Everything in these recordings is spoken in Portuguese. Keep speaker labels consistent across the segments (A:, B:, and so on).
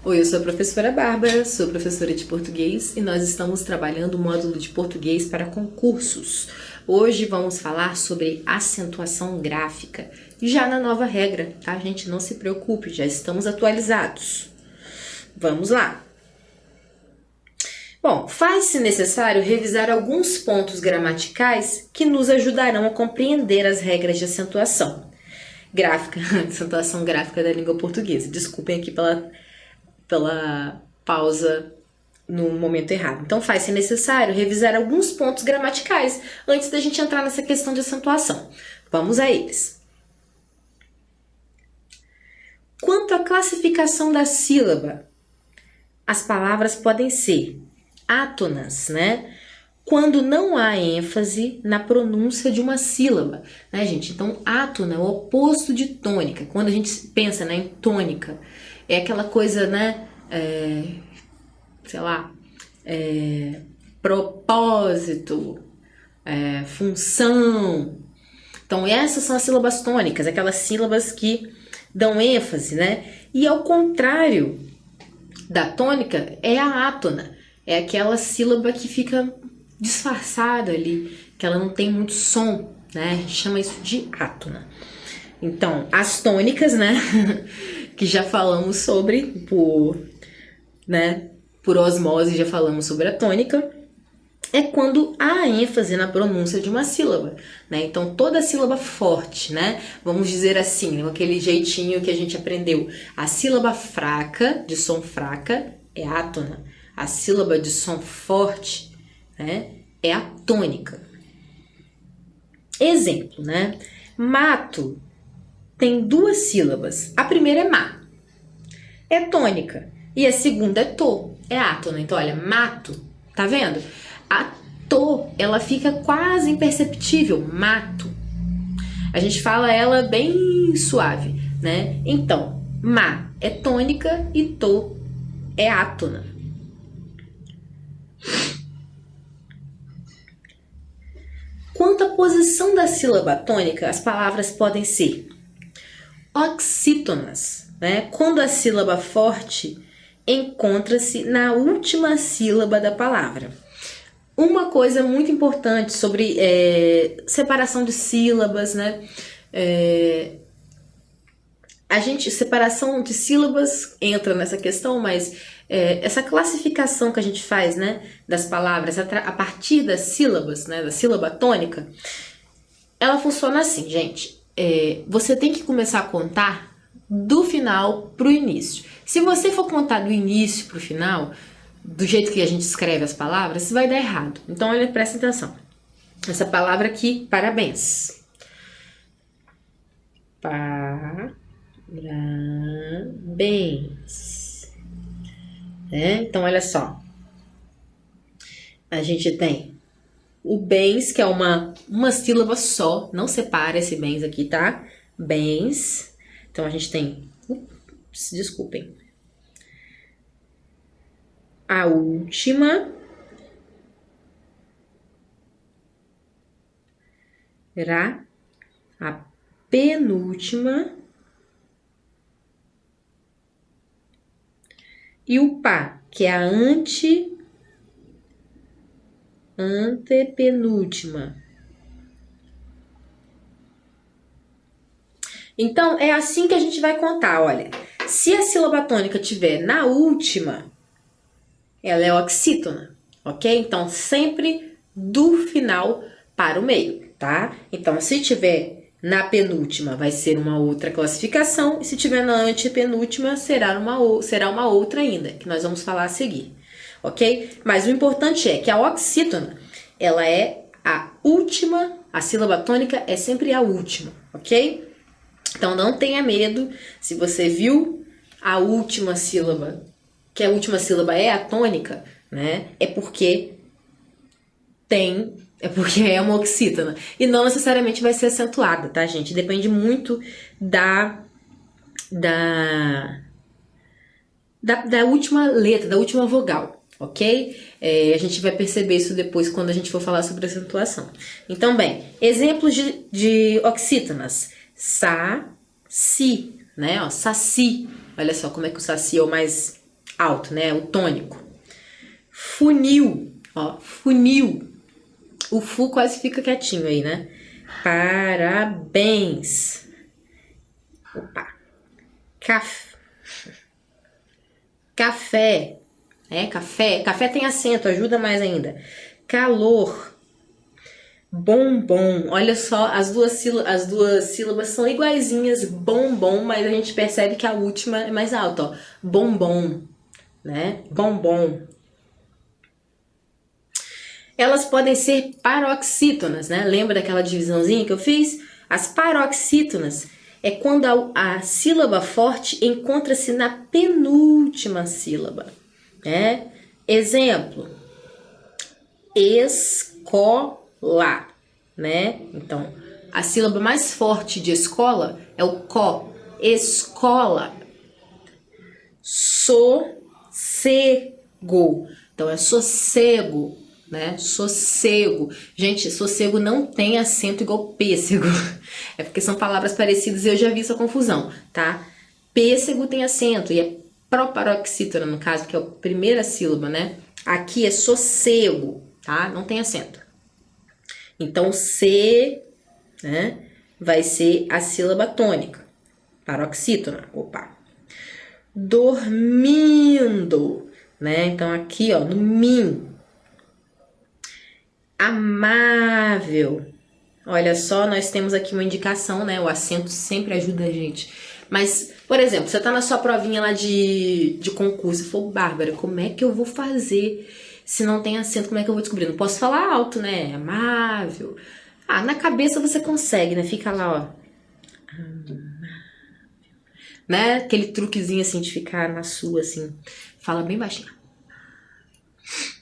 A: Oi, eu sou a professora Bárbara, sou professora de português e nós estamos trabalhando o módulo de português para concursos. Hoje vamos falar sobre acentuação gráfica, já na nova regra, tá, gente? Não se preocupe, já estamos atualizados. Vamos lá! Bom, faz-se necessário revisar alguns pontos gramaticais que nos ajudarão a compreender as regras de acentuação gráfica, acentuação gráfica da língua portuguesa. Desculpem aqui pela pausa no momento errado. Então, faz-se necessário revisar alguns pontos gramaticais antes da gente entrar nessa questão de acentuação. Vamos a eles. Quanto à classificação da sílaba, as palavras podem ser átonas, né? Quando não há ênfase na pronúncia de uma sílaba, né, gente? Então, átona é o oposto de tônica. Quando a gente pensa, né, em tônica, é aquela coisa, né, propósito, função. Então, essas são as sílabas tônicas, aquelas sílabas que dão ênfase, né? E ao contrário da tônica, é a átona. É aquela sílaba que fica disfarçada ali, que ela não tem muito som, né? A gente chama isso de átona. Então, as tônicas, né? Que já falamos sobre, por osmose já falamos sobre a tônica, é quando há ênfase na pronúncia de uma sílaba, né? Então, toda sílaba forte, né? Vamos dizer assim, com aquele jeitinho que a gente aprendeu. A sílaba fraca, de som fraca, é átona. A sílaba de som forte, né, é a tônica. Exemplo, né? Mato tem duas sílabas. A primeira é má, é tônica. E a segunda é to, é átona. Então, olha, mato, tá vendo? A to, ela fica quase imperceptível, mato. A gente fala ela bem suave, né? Então, má é tônica e to é átona. Quanto à posição da sílaba tônica, as palavras podem ser oxítonas, né? Quando a sílaba forte encontra-se na última sílaba da palavra. Uma coisa muito importante sobre separação de sílabas, né? Separação de sílabas entra nessa questão, mas essa classificação que a gente faz, né, das palavras a partir das sílabas, né, da sílaba tônica, ela funciona assim, gente. Você tem que começar a contar do final para o início. Se você for contar do início para o final, do jeito que a gente escreve as palavras, isso vai dar errado. Então, olha, presta atenção. Essa palavra aqui, parabéns. Parabéns. Então, olha só. A gente tem o bens, que é uma sílaba só. Não separa esse bens aqui, tá? Bens. Então, a gente tem... desculpem. A última. A penúltima. E o pá, que é a antepenúltima. Então, é assim que a gente vai contar, olha. Se a sílaba tônica estiver na última, ela é oxítona, ok? Então, sempre do final para o meio, tá? Então, se tiver na penúltima, vai ser uma outra classificação. E se tiver na antepenúltima, será uma outra ainda, que nós vamos falar a seguir, ok? Mas o importante é que a oxítona, ela é a última, a sílaba tônica é sempre a última, ok? Então, não tenha medo, se você viu a última sílaba, que a última sílaba é a tônica, né? É porque é uma oxítona. E não necessariamente vai ser acentuada, tá, gente? Depende muito da última letra, da última vogal, ok? A gente vai perceber isso depois quando a gente for falar sobre acentuação. Então, bem, exemplos de oxítonas. Sa, si, né? Ó, saci. Olha só como é que o saci é o mais alto, né? O tônico. Funil, ó, funil. O fu quase fica quietinho aí, né? Parabéns. Opa. Café. Café. Café tem acento, ajuda mais ainda. Calor. Bombom. Olha só, as duas sílabas são iguaizinhas. Bombom, mas a gente percebe que a última é mais alta, ó. Bombom, né? Bombom. Elas podem ser paroxítonas, né? Lembra daquela divisãozinha que eu fiz? As paroxítonas é quando a sílaba forte encontra-se na penúltima sílaba, né? Exemplo, escola, né? Então, a sílaba mais forte de escola é o có, escola. Sossego, então é sossego, né? Sossego. Gente, sossego não tem acento igual pêssego. É porque são palavras parecidas e eu já vi essa confusão, tá? Pêssego tem acento e é proparoxítona, no caso, que é a primeira sílaba, né? Aqui é sossego, tá? Não tem acento. Então, C, né? Vai ser a sílaba tônica. Paroxítona. Opa. Dormindo, né? Então, aqui, ó, no min. Amável. Olha só, nós temos aqui uma indicação, né? O acento sempre ajuda a gente. Mas, por exemplo, você tá na sua provinha lá de concurso e falou, Bárbara, como é que eu vou fazer se não tem acento? Como é que eu vou descobrir? Não posso falar alto, né? Amável. Ah, na cabeça você consegue, né? Fica lá, ó. Né? Aquele truquezinho assim de ficar na sua, assim. Fala bem baixinho.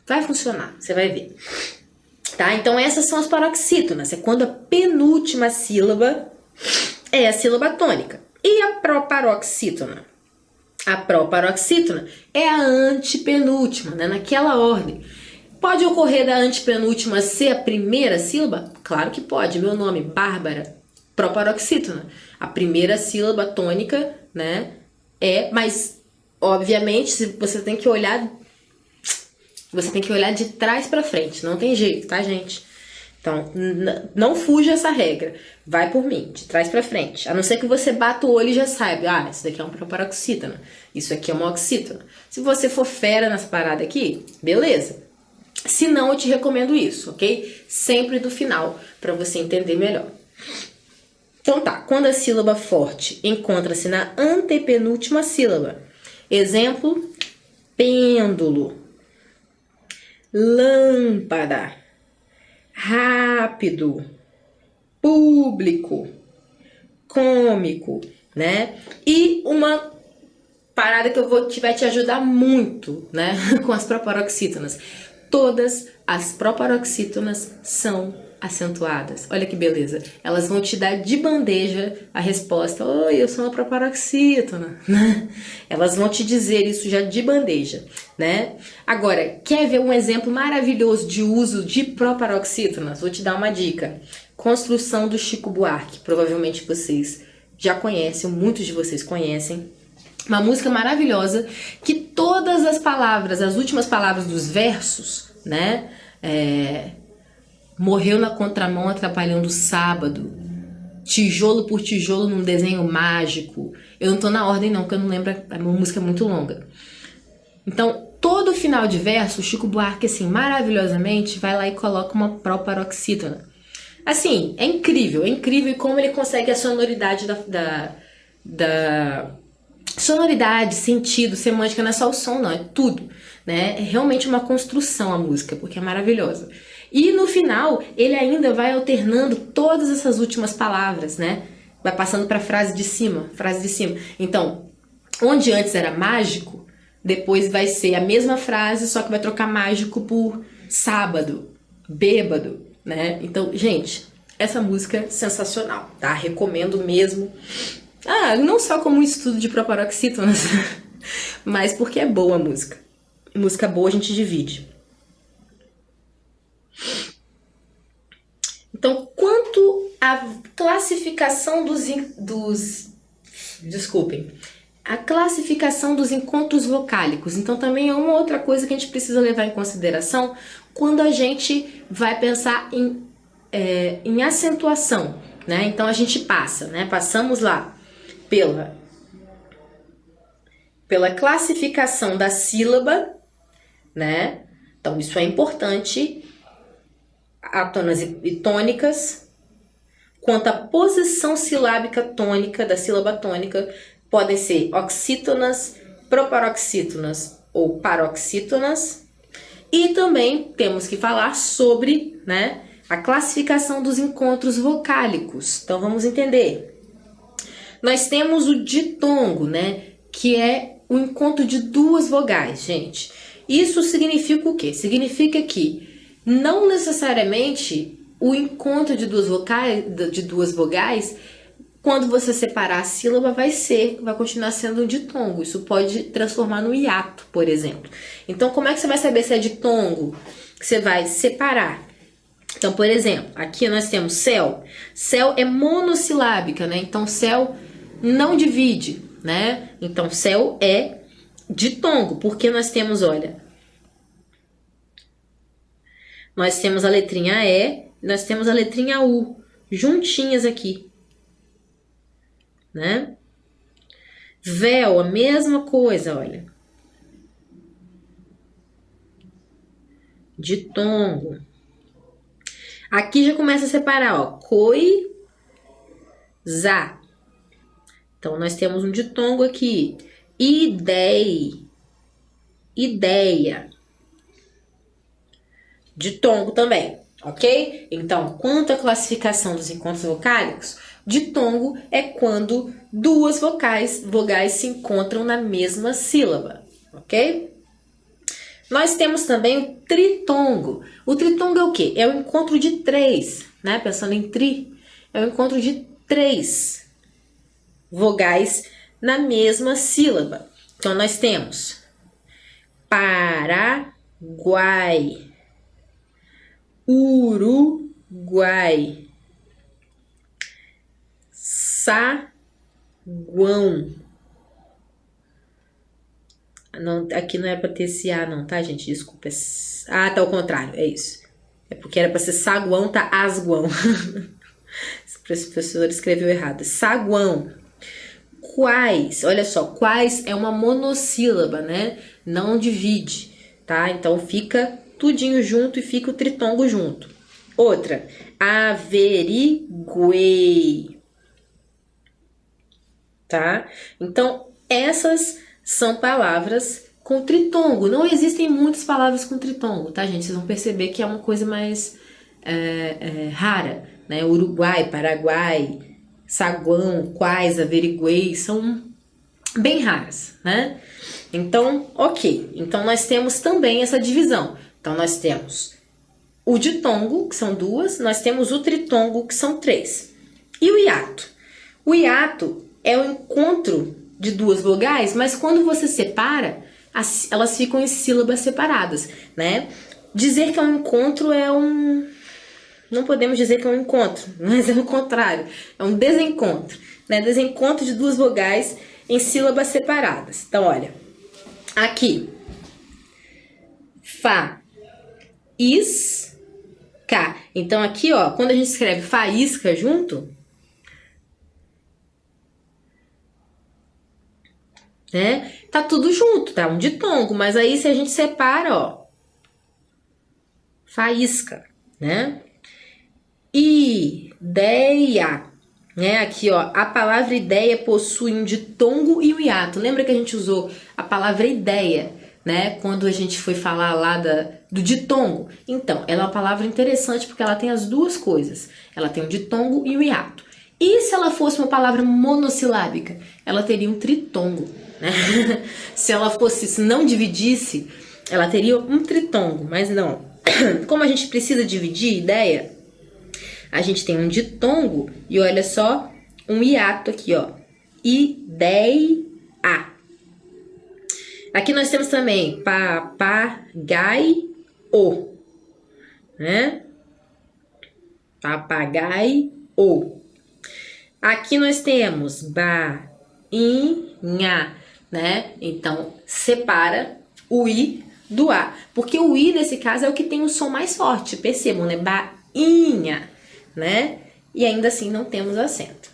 A: Vai funcionar, você vai ver. Tá? Então essas são as paroxítonas. É quando a penúltima sílaba é a sílaba tônica. E a proparoxítona? A proparoxítona é a antepenúltima, né? Naquela ordem. Pode ocorrer da antepenúltima ser a primeira sílaba? Claro que pode. Meu nome, Bárbara, proparoxítona. A primeira sílaba tônica, né? Mas, obviamente, você tem que olhar de trás para frente. Não tem jeito, tá, gente? Então, não fuja essa regra. Vai por mim, de trás para frente. A não ser que você bata o olho e já saiba. Ah, isso daqui é um proparoxítona. Isso aqui é uma oxítona. Se você for fera nessa parada aqui, beleza. Se não, eu te recomendo isso, ok? Sempre do final, para você entender melhor. Então tá, quando a sílaba forte encontra-se na antepenúltima sílaba. Exemplo, pêndulo, lâmpada, rápido, público, cômico, né? E uma parada que vai te ajudar muito, né? Com as proparoxítonas. Todas as proparoxítonas são acentuadas. Olha que beleza. Elas vão te dar de bandeja a resposta. Oi, eu sou uma proparoxítona. Elas vão te dizer isso já de bandeja, né? Agora, quer ver um exemplo maravilhoso de uso de proparoxítonas? Vou te dar uma dica. Construção do Chico Buarque. Provavelmente vocês já conhecem, muitos de vocês conhecem. Uma música maravilhosa que todas as palavras, as últimas palavras dos versos, né? Morreu na contramão atrapalhando o sábado. Tijolo por tijolo num desenho mágico. Eu não tô na ordem não, porque eu não lembro, a música é muito longa. Então, todo final de verso, o Chico Buarque, assim, maravilhosamente, vai lá e coloca uma proparoxítona. Assim, é incrível como ele consegue a sonoridade da sonoridade, sentido, semântica, não é só o som, não, é tudo, né? É realmente uma construção a música, porque é maravilhosa. E no final, ele ainda vai alternando todas essas últimas palavras, né? Vai passando para frase de cima. Então, onde antes era mágico, depois vai ser a mesma frase, só que vai trocar mágico por sábado, bêbado, né? Então, gente, essa música é sensacional, tá? Recomendo mesmo. Não só como um estudo de proparoxítonas, mas porque é boa a música. Música boa a gente divide. Então, quanto à classificação a classificação dos encontros vocálicos. Então, também é uma outra coisa que a gente precisa levar em consideração quando a gente vai pensar em acentuação, né? Então, a gente passa, né? Passamos lá pela classificação da sílaba, né? Então, isso é importante. Átonas e tônicas. Quanto à posição silábica tônica da sílaba tônica, podem ser oxítonas, proparoxítonas ou paroxítonas. E também temos que falar sobre, né, a classificação dos encontros vocálicos. Então vamos entender. Nós temos o ditongo, né, que é o encontro de duas vogais, gente. Isso significa o quê? Significa que não necessariamente o encontro de duas vogais, quando você separar a sílaba, vai continuar sendo um ditongo. Isso pode transformar no hiato, por exemplo. Então, como é que você vai saber se é ditongo? Você vai separar. Então, por exemplo, aqui nós temos céu. Céu é monossilábica, né? Então, céu não divide, né? Então, céu é ditongo, porque nós temos, olha, nós temos a letrinha E, nós temos a letrinha U, juntinhas aqui, né? Véu, a mesma coisa, olha. Ditongo. Aqui já começa a separar, ó, coi, za. Então, nós temos um ditongo aqui. Idei, ideia. Ditongo também, ok? Então, quanto à classificação dos encontros vocálicos, ditongo é quando duas vogais se encontram na mesma sílaba, ok? Nós temos também o tritongo. O tritongo é o quê? É o encontro de três, né? Pensando em tri, é o encontro de três vogais na mesma sílaba. Então, nós temos Paraguai, Uruguai, saguão. Não, aqui não é para ter esse A não, tá, gente? Desculpa. Ah, tá ao contrário, é isso. É porque era para ser saguão, tá asguão. O professor escreveu errado. Saguão. Quais, olha só, quais é uma monossílaba, né? Não divide, tá? Então fica tudinho junto e fica o tritongo junto. Outra, averiguei, tá? Então essas são palavras com tritongo. Não existem muitas palavras com tritongo, tá, gente? Vocês vão perceber que é uma coisa mais rara, né? Uruguai, Paraguai, saguão, quais, averiguei, são bem raras, né? Então, ok. Então, nós temos também essa divisão. Então, nós temos o ditongo, que são duas, nós temos o tritongo, que são três. E o hiato? O hiato é o encontro de duas vogais, mas quando você separa, elas ficam em sílabas separadas, né? Dizer que é um encontro é um... Não podemos dizer que é um encontro, mas é o contrário. É um desencontro, né? Desencontro de duas vogais em sílabas separadas. Então, olha, aqui, fa, is, ca. Então, aqui, ó, quando a gente escreve faísca junto, né? Tá tudo junto, tá? Um ditongo, mas aí se a gente separa, ó, faísca, né? Ideia, né? Aqui, ó, a palavra ideia possui um ditongo e um hiato. Lembra que a gente usou a palavra ideia, né? Quando a gente foi falar lá do ditongo. Então, ela é uma palavra interessante porque ela tem as duas coisas. Ela tem um ditongo e um hiato. E se ela fosse uma palavra monossilábica? Ela teria um tritongo, né? Se não dividisse, ela teria um tritongo, mas não. Como a gente precisa dividir ideia, a gente tem um ditongo e olha só, um hiato aqui, ó. Ideia. Aqui nós temos também papagaio, né? Papagaio. Aqui nós temos bainha, né? Então, separa o I do A. Porque o I, nesse caso, é o que tem o som mais forte. Percebam, né? Bainha, né? E ainda assim não temos acento.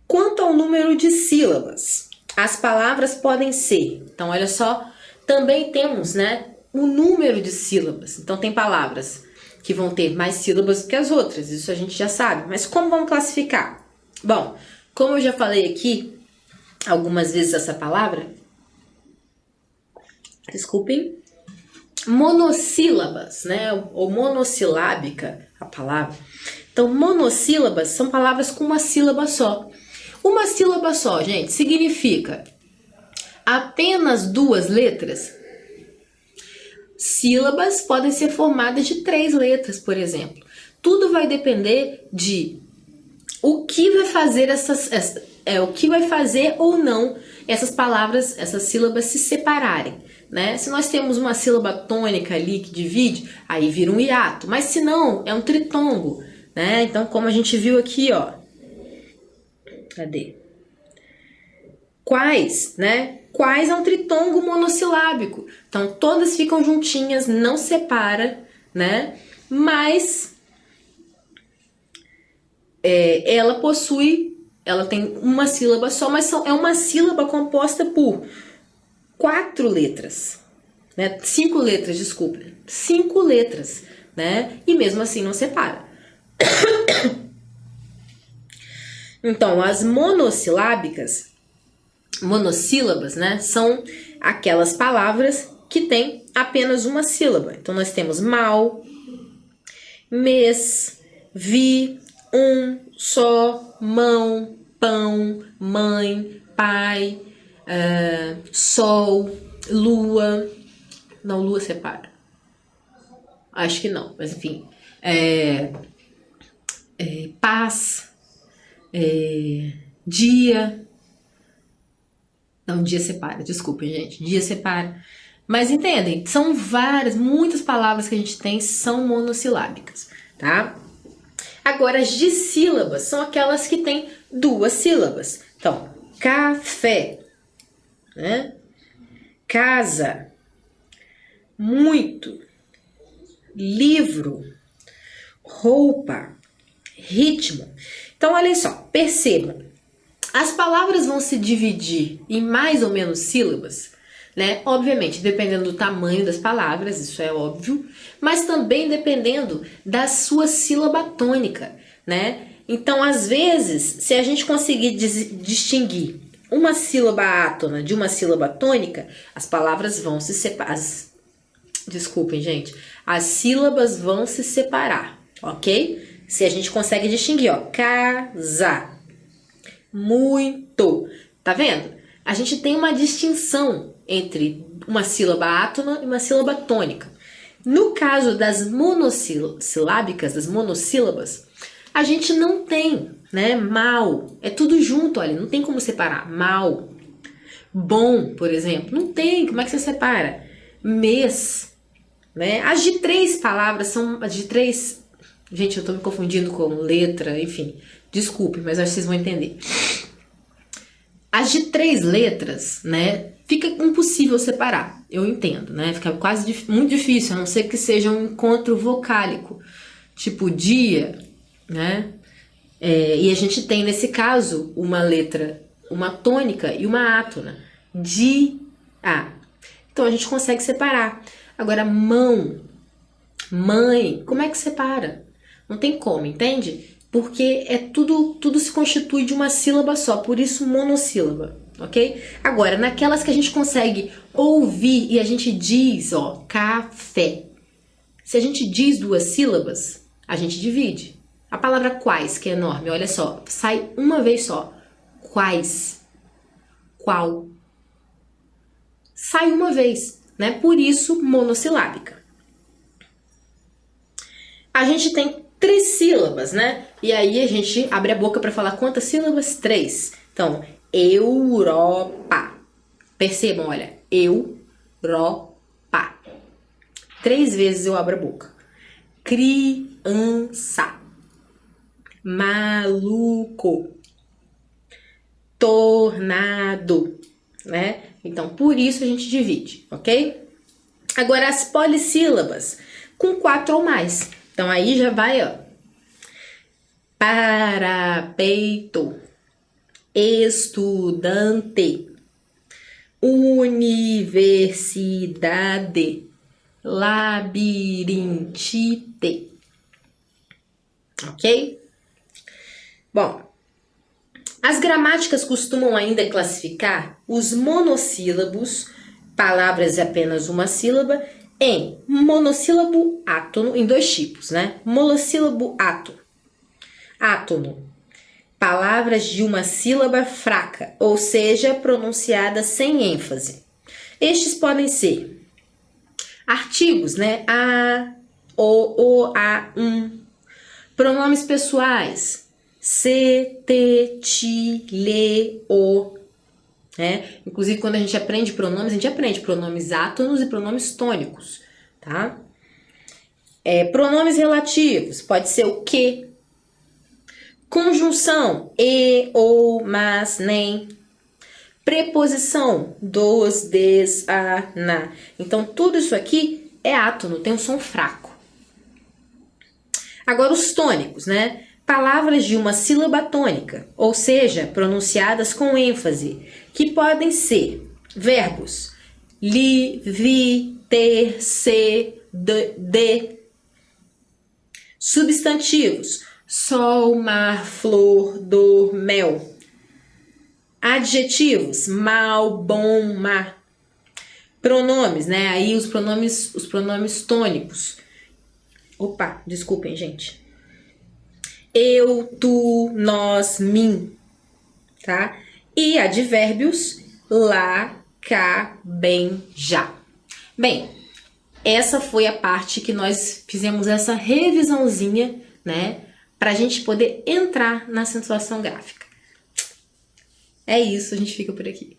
A: Quanto ao número de sílabas, as palavras podem ser... Então, olha só, também temos, né, o número de sílabas. Então, tem palavras que vão ter mais sílabas do que as outras. Isso a gente já sabe. Mas como vamos classificar? Bom, como eu já falei aqui algumas vezes essa palavra, desculpem, monossílabas, né, ou monossilábica a palavra. Então, monossílabas são palavras com uma sílaba só. Uma sílaba só, gente, significa apenas 2 letras. Sílabas podem ser formadas de 3 letras, por exemplo. Tudo vai depender de o que vai fazer o que vai fazer ou não essas palavras, essas sílabas se separarem, né? Se nós temos uma sílaba tônica ali que divide, aí vira um hiato. Mas se não, é um tritongo, né? Então, como a gente viu aqui, ó. Cadê? Quais, né? Quais é um tritongo monossilábico. Então, todas ficam juntinhas, não separa, né? Mas ela tem uma sílaba só, mas é uma sílaba composta por 4 letras, né? 5 letras, desculpa. 5 letras, né? E mesmo assim não separa. Então, as monossílabas, né? São aquelas palavras que têm apenas uma sílaba. Então, nós temos mal, mês, vi, só, mão, pão, mãe, pai, sol, lua. Não, lua separa. Acho que não, mas enfim. Paz, dia. Não, dia separa, desculpem, gente. Dia separa. Mas entendem, são muitas palavras que a gente tem são monossilábicas, tá? Agora, as dissílabas são aquelas que têm 2 sílabas. Então, café, né? Casa, muito, livro, roupa, ritmo. Então, olha só, percebam. As palavras vão se dividir em mais ou menos sílabas, né? Obviamente, dependendo do tamanho das palavras, isso é óbvio, mas também dependendo da sua sílaba tônica, né? Então, às vezes, se a gente conseguir distinguir uma sílaba átona de uma sílaba tônica, as palavras vão se separar. Desculpem, gente. As sílabas vão se separar, ok? Se a gente consegue distinguir, ó, casa, muito. Tá vendo? A gente tem uma distinção entre uma sílaba átona e uma sílaba tônica. No caso das monossilábicas, das monossílabas, a gente não tem, né? Mal. É tudo junto, olha, não tem como separar. Mal. Bom, por exemplo, não tem. Como é que você separa? Mês, né? As de 3 palavras são as de 3. Gente, eu tô me confundindo com letra, enfim. Desculpe, mas acho que vocês vão entender. As de 3 letras, né? Fica impossível separar. Eu entendo, né? Fica quase muito difícil, a não ser que seja um encontro vocálico, tipo dia, né? E a gente tem nesse caso uma letra, uma tônica e uma átona. Dia. Então a gente consegue separar. Agora, mão, mãe, como é que separa? Não tem como, entende? Porque tudo se constitui de uma sílaba só, por isso monossílaba, ok? Agora, naquelas que a gente consegue ouvir e a gente diz, ó, café. Se a gente diz 2 sílabas, a gente divide. A palavra quais, que é enorme, olha só, sai uma vez só. Quais. Qual. Sai uma vez, né? Por isso, monossilábica. A gente tem trissílabas, né? E aí a gente abre a boca para falar quantas sílabas? 3. Então, Europa. Percebam, olha, Europa. 3 vezes eu abro a boca. Criança. maluco, tornado, né? Então, por isso a gente divide, ok? Agora, as polissílabas com 4 ou mais. Então, aí já vai, ó. Parapeito, estudante, universidade, labirintite. Ok? Bom, as gramáticas costumam ainda classificar os monossílabos, palavras de apenas uma sílaba, em monossílabo átono, em 2 tipos, né? Monossílabo átono, palavras de uma sílaba fraca, ou seja, pronunciadas sem ênfase. Estes podem ser artigos, né? A, o, a, pronomes pessoais, se, te, ti, le, o. Né? Inclusive, quando a gente aprende pronomes, a gente aprende pronomes átonos e pronomes tônicos, tá? Pronomes relativos, pode ser o que. Conjunção, e, ou, mas, nem. Preposição, dos, des, a, na. Então, tudo isso aqui é átono, tem um som fraco. Agora, os tônicos, né? Palavras de uma sílaba tônica, ou seja, pronunciadas com ênfase, que podem ser verbos li, vi, ter, ser, de. Substantivos, sol, mar, flor, dor, mel. Adjetivos, mal, bom, má. Pronomes, né? Aí os pronomes tônicos. Opa, desculpem, gente. Eu, tu, nós, mim, tá? E advérbios, lá, cá, bem, já. Bem, essa foi a parte que nós fizemos essa revisãozinha, né? Pra gente poder entrar na acentuação gráfica. É isso, a gente fica por aqui.